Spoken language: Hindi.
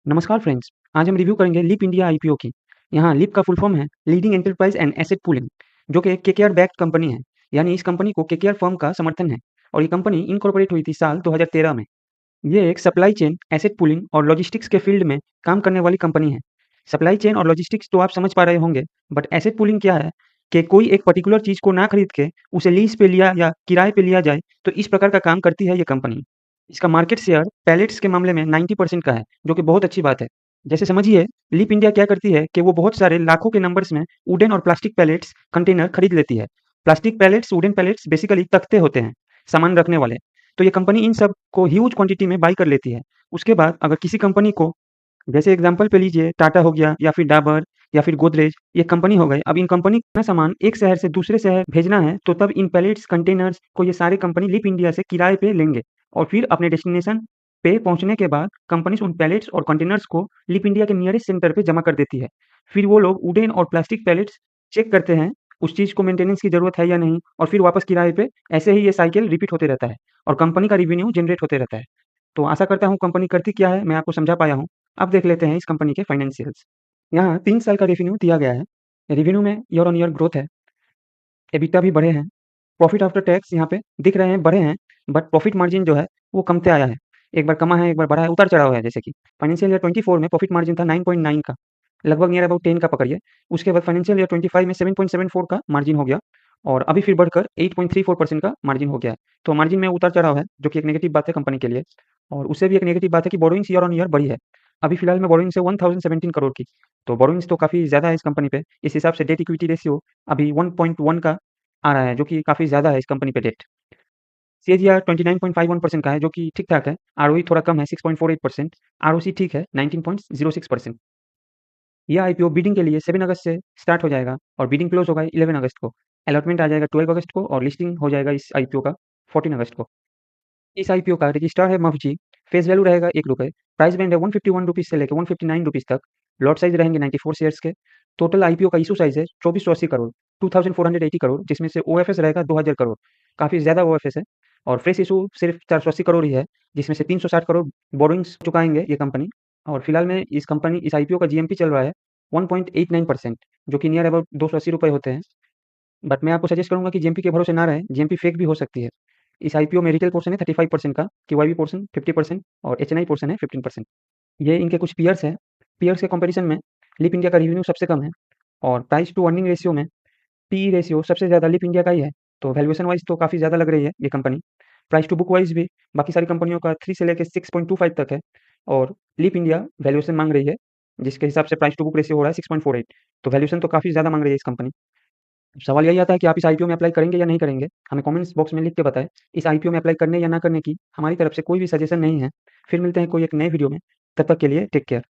नमस्कार फ्रेंड्स, आज हम रिव्यू करेंगे लीप इंडिया आईपीओ की। यहाँ लीप का फुल फॉर्म है leading enterprise and asset pooling, जो कि एक केकेआर बैक्ड कंपनी है। यानी इस कंपनी को केकेआर फर्म का समर्थन है और ये कंपनी इनकॉर्पोरेट हुई थी साल 2013 में। ये एक सप्लाई चेन, एसेट पूलिंग और लॉजिस्टिक्स के फील्ड में काम करने वाली कंपनी है। सप्लाई चेन और लॉजिस्टिक्स तो आप समझ पा रहे होंगे, बट एसेट पूलिंग क्या है कि कोई एक पर्टिकुलर चीज़ को ना खरीद के उसे लीज़ पे लिया या किराए पे लिया जाए, तो इस प्रकार का काम करती है ये कंपनी। इसका मार्केट शेयर पैलेट्स के मामले में 90% का है, जो कि बहुत अच्छी बात है। जैसे समझिए, लीप इंडिया क्या करती है कि वो बहुत सारे लाखों के नंबर्स में वुडन और प्लास्टिक पैलेट्स, कंटेनर खरीद लेती है। Plastic pallets, wooden pallets basically तख्ते होते हैं, सामान रखने वाले। तो ये कंपनी इन सब को ह्यूज क्वांटिटी में बाय कर लेती है। उसके बाद अगर किसी कंपनी को, जैसे एग्जांपल पे लीजिए टाटा हो गया या फिर डाबर या फिर गोदरेज, ये कंपनी हो गई। अब इन कंपनी को अपना सामान एक शहर से दूसरे शहर भेजना है, तो तब इन पैलेट्स, कंटेनर्स को ये सारे कंपनी लीप इंडिया से किराए पे लेंगे और फिर अपने डेस्टिनेशन पे पहुंचने के बाद कंपनी उन पैलेट्स और कंटेनर्स को लीप इंडिया के नियरेस्ट सेंटर पे जमा कर देती है। फिर वो लोग वुडन और प्लास्टिक पैलेट्स चेक करते हैं, उस चीज़ को मेंटेनेंस की ज़रूरत है या नहीं, और फिर वापस किराए पे। ऐसे ही ये साइकिल रिपीट होते रहता है और कंपनी का रेवेन्यू जनरेट होते रहता है। तो आशा करता हूँ कंपनी करती क्या है मैं आपको समझा पाया हूँ। अब देख लेते हैं इस कंपनी के फाइनेंशियल्स। यहाँ 3 साल का रेवेन्यू दिया गया है। रेवेन्यू में ईयर ऑन ईयर ग्रोथ है, एबिटा भी बढ़े हैं, प्रॉफिट आफ्टर टैक्स यहाँ पे दिख रहे हैं बढ़े हैं, बट प्रॉफिट मार्जिन जो है वो कमते आया है। एक बार कमा है, एक बार बढ़ा है, उतार-चढ़ाव है। जैसे कि फाइनेंशियल ईयर 24 में प्रॉफिट मार्जिन था 9.9 का, लगभग नियर अबाउट 10 का पकड़िए। उसके बाद फाइनेंशियल ईयर 25 में 7.74 का मार्जिन हो गया और अभी फिर बढ़कर 8.34% का मार्जिन हो गया है। तो मार्जिन में उतार-चढ़ाव है, जो कि एक नेगेटिव बात है कंपनी के लिए। और उससे भी एक नेगेटिव बात है कि बोरोइंग्स ईयर ऑन ईयर बढ़ी है। अभी फिलहाल में बोरोइंग्स है 1017 करोड़ की, तो बोरोइंग्स तो काफ़ी ज़्यादा है इस कंपनी पे। इस हिसाब से डेट इक्विटी रेशियो अभी 1.1 का आ रहा है, जो कि काफ़ी ज़्यादा है इस कंपनी पे डेट। सीएजीआर 29.51% का है, जो कि ठीक-ठाक है। आरओई थोड़ा कम है 6.48%, आरओसी ठीक है 19.06%। ये आईपीओ बिडिंग के लिए 7 अगस्त से स्टार्ट हो जाएगा और बिडिंग क्लोज़ होगा 11 अगस्त को। अलॉटमेंट आ जाएगा 12 अगस्त को और लिस्टिंग हो जाएगा इस आईपीओ का 14 अगस्त को। इस आईपीओ का रजिस्ट्रार है मफजी, फेस वैल्यू रहेगा ₹1, प्राइस बैंड है ₹151 से लेके ₹159 तक, लॉट साइज़ रहेंगे 94 शेयर्स के। टोटल आईपीओ का इश्यू साइज़ है 2480 करोड़, 2480 करोड़, जिसमें से ओएफएस रहेगा 2000 करोड़, काफ़ी ज़्यादा ओएफएस है। और फ्रेश इश्यू सिर्फ 480 करोड़ ही है, जिसमें से 360 करोड़ बोरोइंग्स चुकाएँगे ये कंपनी। और फिलहाल में इस आईपीओ का जीएमपी चल रहा है 1.89%, जो कि नियर अबाउट ₹280 होते हैं। बट मैं आपको सजेस्ट करूँगा कि जीएमपी के भरोसे ना रहें, जीएमपी फेक भी हो सकती है। इस आईपीओ में रिटेल पोर्शन है 35% का, क्यूआईबी पोर्शन 50% और एचएनआई पोर्शन है 15%। ये इनके कुछ पीयर्स हैं। पीयर्स के कंपैरिज़न में लीप इंडिया का रेवेन्यू सबसे कम है और प्राइस टू अर्निंग रेशियो में पीई रेशियो सबसे ज़्यादा लीप इंडिया का ही है। तो वैल्यूएशन वाइज़ तो काफ़ी ज़्यादा लग रही है ये company. Price to book wise भी बाकी सारी कंपनियों का 3 से लेके 6.25 तक है और लीप इंडिया वैल्यूएशन माँग रही है, जिसके हिसाब से प्राइस टू बुक रेशियो हो रहा है 6.48। तो वैल्यूएशन तो काफ़ी ज़्यादा माँग रही है इस कंपनी। सवाल यही आता है कि आप इस आईपीओ में अप्लाई करेंगे या नहीं करेंगे? हमें कमेंट्स बॉक्स में लिख के बताएँ। इस आईपीओ में अप्लाई करने या ना करने की हमारी तरफ से कोई भी सजेशन नहीं है। फिर मिलते हैं कोई एक नए वीडियो में, तब तक के लिए टेक केयर।